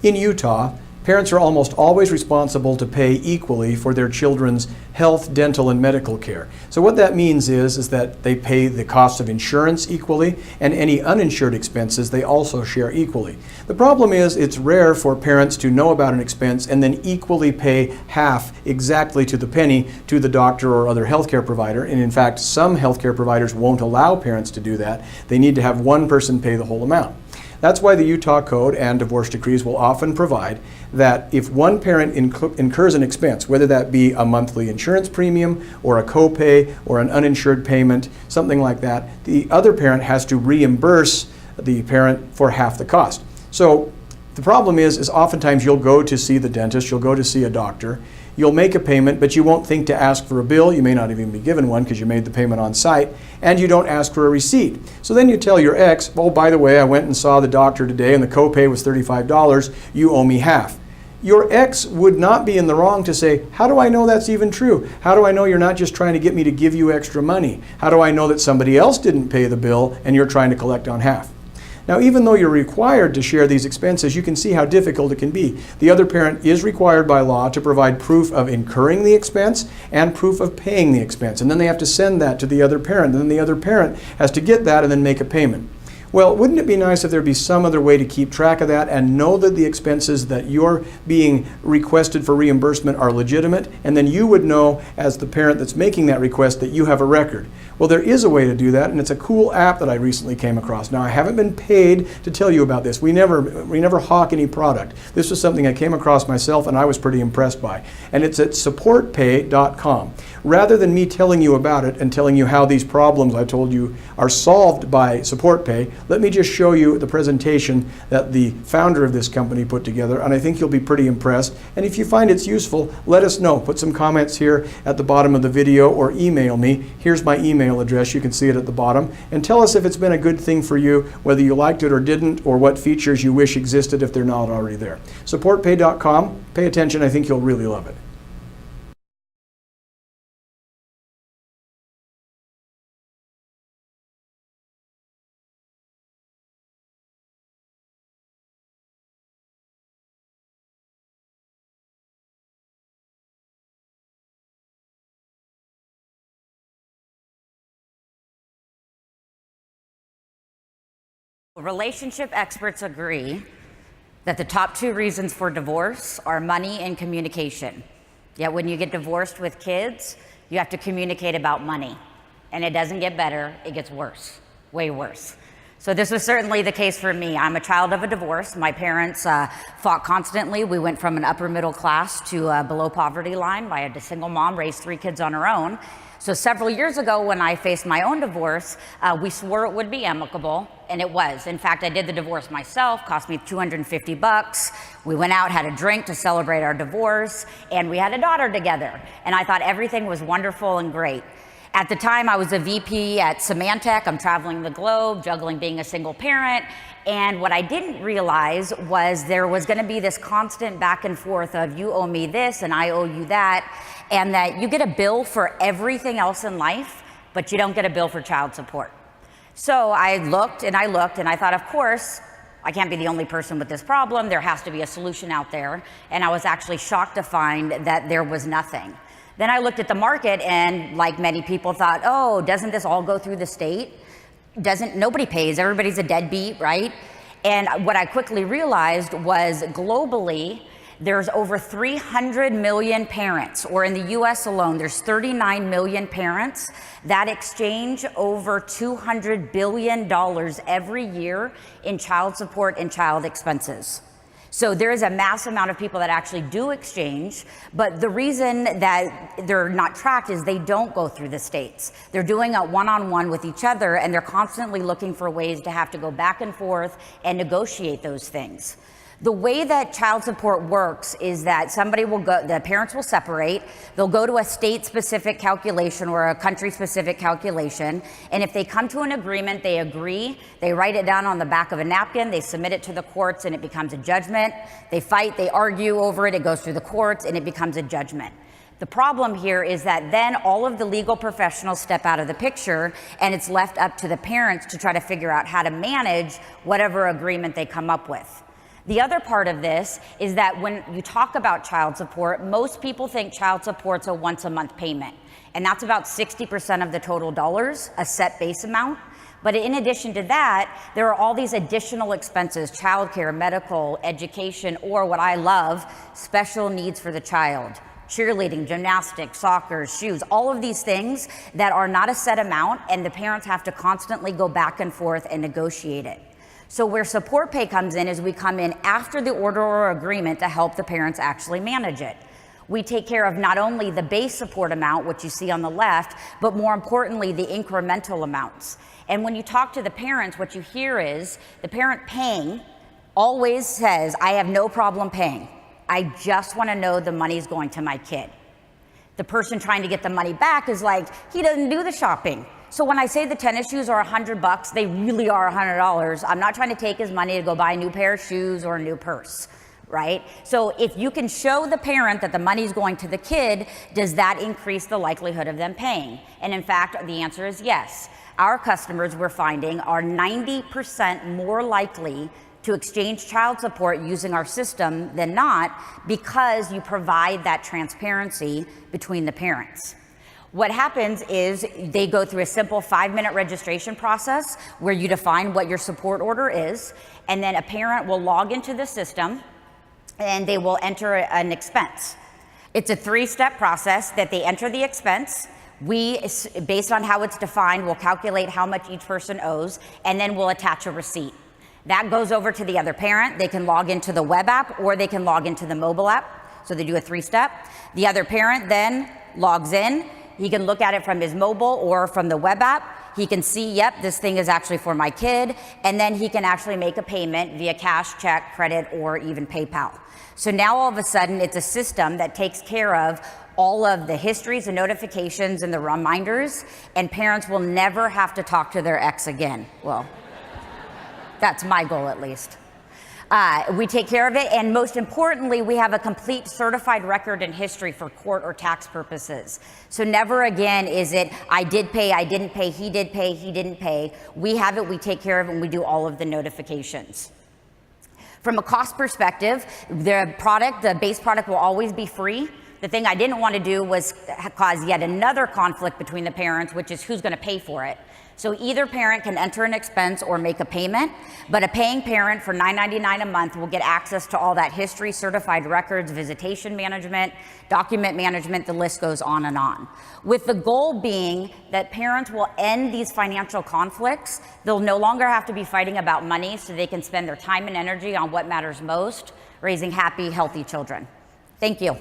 In Utah, parents are almost always responsible to pay equally for their children's health, dental, and medical care. So what that means is that they pay the cost of insurance equally, and any uninsured expenses they also share equally. The problem is it's rare for parents to know about an expense and then equally pay half exactly to the penny to the doctor or other healthcare provider. And in fact, some healthcare providers won't allow parents to do that. They need to have one person pay the whole amount. That's why the Utah Code and divorce decrees will often provide that if one parent incurs an expense, whether that be a monthly insurance premium or a copay or an uninsured payment, something like that, the other parent has to reimburse the parent for half the cost. So the problem is oftentimes you'll go to see the dentist, you'll go to see a doctor, you'll make a payment, but you won't think to ask for a bill. You may not even be given one because you made the payment on site, and you don't ask for a receipt. So then you tell your ex, oh, by the way, I went and saw the doctor today and the copay was $35, you owe me half. Your ex would not be in the wrong to say, how do I know that's even true? How do I know you're not just trying to get me to give you extra money? How do I know that somebody else didn't pay the bill and you're trying to collect on half? Now, even though you're required to share these expenses, you can see how difficult it can be. The other parent is required by law to provide proof of incurring the expense and proof of paying the expense. And then they have to send that to the other parent. And then the other parent has to get that and then make a payment. Well, wouldn't it be nice if there'd be some other way to keep track of that and know that the expenses that you're being requested for reimbursement are legitimate, and then you would know as the parent that's making that request that you have a record? Well, there is a way to do that, and it's a cool app that I recently came across. Now, I haven't been paid to tell you about this. We never hawk any product. This was something I came across myself and I was pretty impressed by. And it's at SupportPay.com. Rather than me telling you about it and telling you how these problems I told you are solved by SupportPay, let me just show you the presentation that the founder of this company put together, and I think you'll be pretty impressed. And if you find it's useful, let us know. Put some comments here at the bottom of the video or email me. Here's my email address. You can see it at the bottom. And tell us if it's been a good thing for you, whether you liked it or didn't, or what features you wish existed if they're not already there. SupportPay.com. Pay attention. I think you'll really love it. Relationship experts agree that the top two reasons for divorce are money and communication. Yet when you get divorced with kids, you have to communicate about money. And it doesn't get better, it gets worse, way worse. So this was certainly the case for me. I'm a child of a divorce. My parents fought constantly. We went from an upper middle class to below poverty line. I had a single mom, raised 3 kids on her own. So several years ago when I faced my own divorce, we swore it would be amicable, and it was. In fact, I did the divorce myself, cost me $250. We went out, had a drink to celebrate our divorce, and we had a daughter together. And I thought everything was wonderful and great. At the time, I was a VP at Symantec. I'm traveling the globe, juggling being a single parent. And what I didn't realize was there was going to be this constant back and forth of you owe me this and I owe you that, and that you get a bill for everything else in life, but you don't get a bill for child support. So I looked and I thought, of course, I can't be the only person with this problem. There has to be a solution out there. And I was actually shocked to find that there was nothing. Then I looked at the market and, like many people, thought, oh, doesn't this all go through the state? Nobody pays, everybody's a deadbeat, right? And what I quickly realized was globally, there's over 300 million parents, or in the US alone, there's 39 million parents that exchange over $200 billion every year in child support and child expenses. So there is a mass amount of people that actually do exchange, but the reason that they're not tracked is they don't go through the states. They're doing it one-on-one with each other, and they're constantly looking for ways to have to go back and forth and negotiate those things. The way that child support works is that the parents will separate, they'll go to a state-specific calculation or a country-specific calculation, and if they come to an agreement, they agree, they write it down on the back of a napkin, they submit it to the courts, and it becomes a judgment. They fight, they argue over it, it goes through the courts, and it becomes a judgment. The problem here is that then all of the legal professionals step out of the picture, and it's left up to the parents to try to figure out how to manage whatever agreement they come up with. The other part of this is that when you talk about child support, most people think child support's a once a month payment. And that's about 60% of the total dollars, a set base amount. But in addition to that, there are all these additional expenses, childcare, medical, education, or what I love, special needs for the child. Cheerleading, gymnastics, soccer, shoes, all of these things that are not a set amount, and the parents have to constantly go back and forth and negotiate it. So where SupportPay comes in is we come in after the order or agreement to help the parents actually manage it. We take care of not only the base support amount, which you see on the left, but more importantly, the incremental amounts. And when you talk to the parents, what you hear is the parent paying always says, I have no problem paying. I just want to know the money's going to my kid. The person trying to get the money back is like, he doesn't do the shopping. So when I say the tennis shoes are $100, they really are $100. I'm not trying to take his money to go buy a new pair of shoes or a new purse, right? So if you can show the parent that the money's going to the kid, does that increase the likelihood of them paying? And in fact, the answer is yes. Our customers, we're finding, are 90% more likely to exchange child support using our system than not, because you provide that transparency between the parents. What happens is they go through a simple 5-minute registration process where you define what your support order is, and then a parent will log into the system and they will enter an expense. It's a 3-step process that they enter the expense. We, based on how it's defined, will calculate how much each person owes, and then we'll attach a receipt. That goes over to the other parent. They can log into the web app or they can log into the mobile app. So they do a 3-step. The other parent then logs in. He can look at it from his mobile or from the web app. He can see, yep, this thing is actually for my kid. And then he can actually make a payment via cash, check, credit, or even PayPal. So now all of a sudden it's a system that takes care of all of the histories and notifications and the reminders, and parents will never have to talk to their ex again. Well, that's my goal at least. We take care of it, and most importantly, we have a complete certified record and history for court or tax purposes. So never again is it, I did pay, I didn't pay, he did pay, he didn't pay. We have it, we take care of it, and we do all of the notifications. From a cost perspective, the base product will always be free. The thing I didn't want to do was cause yet another conflict between the parents, which is who's going to pay for it. So either parent can enter an expense or make a payment, but a paying parent for $9.99 a month will get access to all that history, certified records, visitation management, document management, the list goes on and on. With the goal being that parents will end these financial conflicts. They'll no longer have to be fighting about money, so they can spend their time and energy on what matters most, raising happy, healthy children. Thank you.